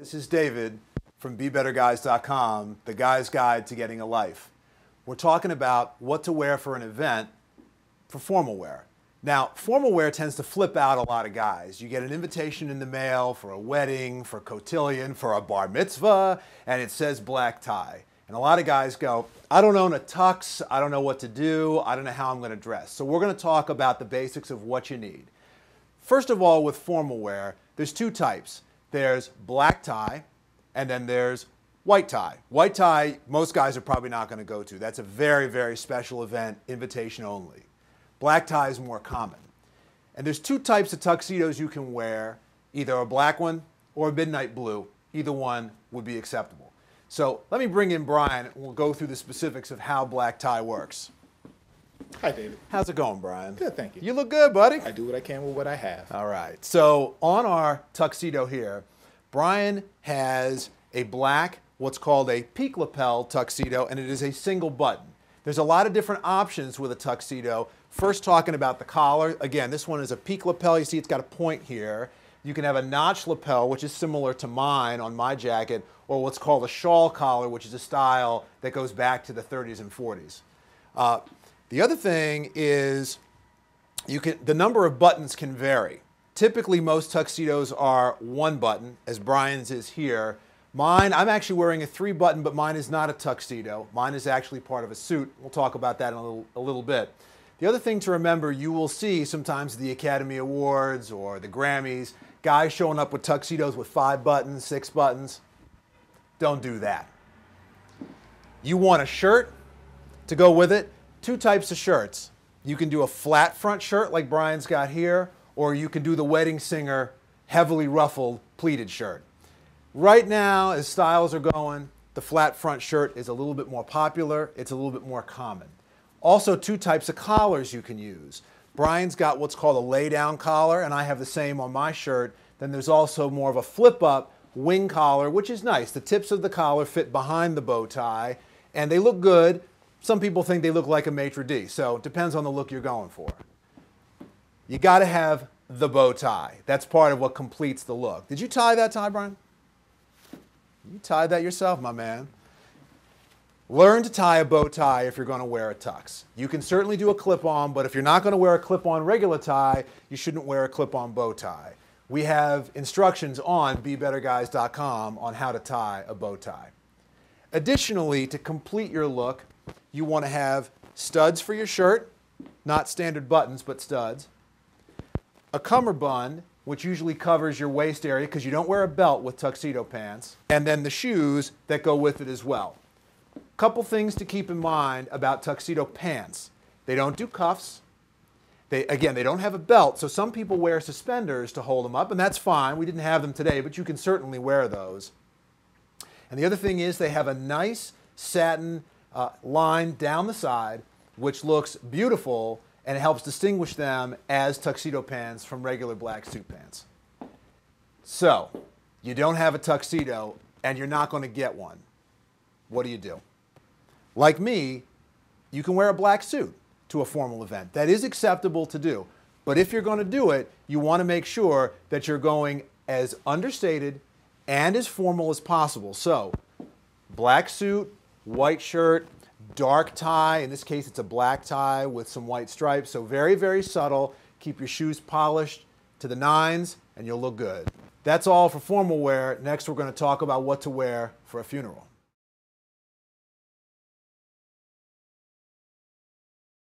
This is David from BeBetterGuys.com, the guy's guide to getting a life. We're talking about what to wear for an event for formal wear. Now, formal wear tends to flip out a lot of guys. You get an invitation in the mail for a wedding, for a cotillion, for a bar mitzvah, and it says black tie. And a lot of guys go, I don't own a tux, I don't know what to do, I don't know how I'm going to dress. So we're going to talk about the basics of what you need. First of all, with formal wear, there's two types. There's black tie, and then there's white tie. White tie, most guys are probably not going to go to. That's a very, very special event, invitation only. Black tie is more common. And there's two types of tuxedos you can wear, either a black one or a midnight blue. Either one would be acceptable. So let me bring in Brian, and we'll go through the specifics of how black tie works. Hi, David. How's it going, Brian? Good, thank you. You look good, buddy. I do what I can with what I have. All right. So on our tuxedo here, Brian has a black, what's called a peak lapel tuxedo, and it is a single button. There's a lot of different options with a tuxedo. First, talking about the collar. Again, this one is a peak lapel. You see it's got a point here. You can have a notch lapel, which is similar to mine on my jacket, or what's called a shawl collar, which is a style that goes back to the 30s and 40s. The other thing is the number of buttons can vary. Typically, most tuxedos are one button, as Brian's is here. Mine, I'm actually wearing a 3-button, but mine is not a tuxedo. Mine is actually part of a suit. We'll talk about that in a little bit. The other thing to remember, you will see sometimes the Academy Awards or the Grammys, guys showing up with tuxedos with 5 buttons, 6 buttons. Don't do that. You want a shirt to go with it. Two types of shirts. You can do a flat front shirt like Brian's got here, or you can do the wedding singer heavily ruffled pleated shirt. Right now, as styles are going, the flat front shirt is a little bit more popular. It's a little bit more common. Also, two types of collars you can use. Brian's got what's called a lay-down collar, and I have the same on my shirt. Then there's also more of a flip-up wing collar, which is nice. The tips of the collar fit behind the bow tie, and they look good. Some people think they look like a maitre d', so it depends on the look you're going for. You got to have the bow tie. That's part of what completes the look. Did you tie that tie, Brian? You tied that yourself, my man. Learn to tie a bow tie if you're going to wear a tux. You can certainly do a clip-on, but if you're not going to wear a clip-on regular tie, you shouldn't wear a clip-on bow tie. We have instructions on BeBetterGuys.com on how to tie a bow tie. Additionally, to complete your look, you want to have studs for your shirt, not standard buttons, but studs. A cummerbund, which usually covers your waist area because you don't wear a belt with tuxedo pants. And then the shoes that go with it as well. Couple things to keep in mind about tuxedo pants. They don't do cuffs. Again, they don't have a belt, so some people wear suspenders to hold them up, and that's fine. We didn't have them today, but you can certainly wear those. And the other thing is they have a nice satin line down the side, which looks beautiful and helps distinguish them as tuxedo pants from regular black suit pants. So, you don't have a tuxedo and you're not going to get one. What do you do? Like me, you can wear a black suit to a formal event. That is acceptable to do. But if you're going to do it, you want to make sure that you're going as understated and as formal as possible. So, black suit, white shirt, dark tie. In this case, it's a black tie with some white stripes. So very, very subtle. Keep your shoes polished to the nines, and you'll look good. That's all for formal wear. Next, we're going to talk about what to wear for a funeral.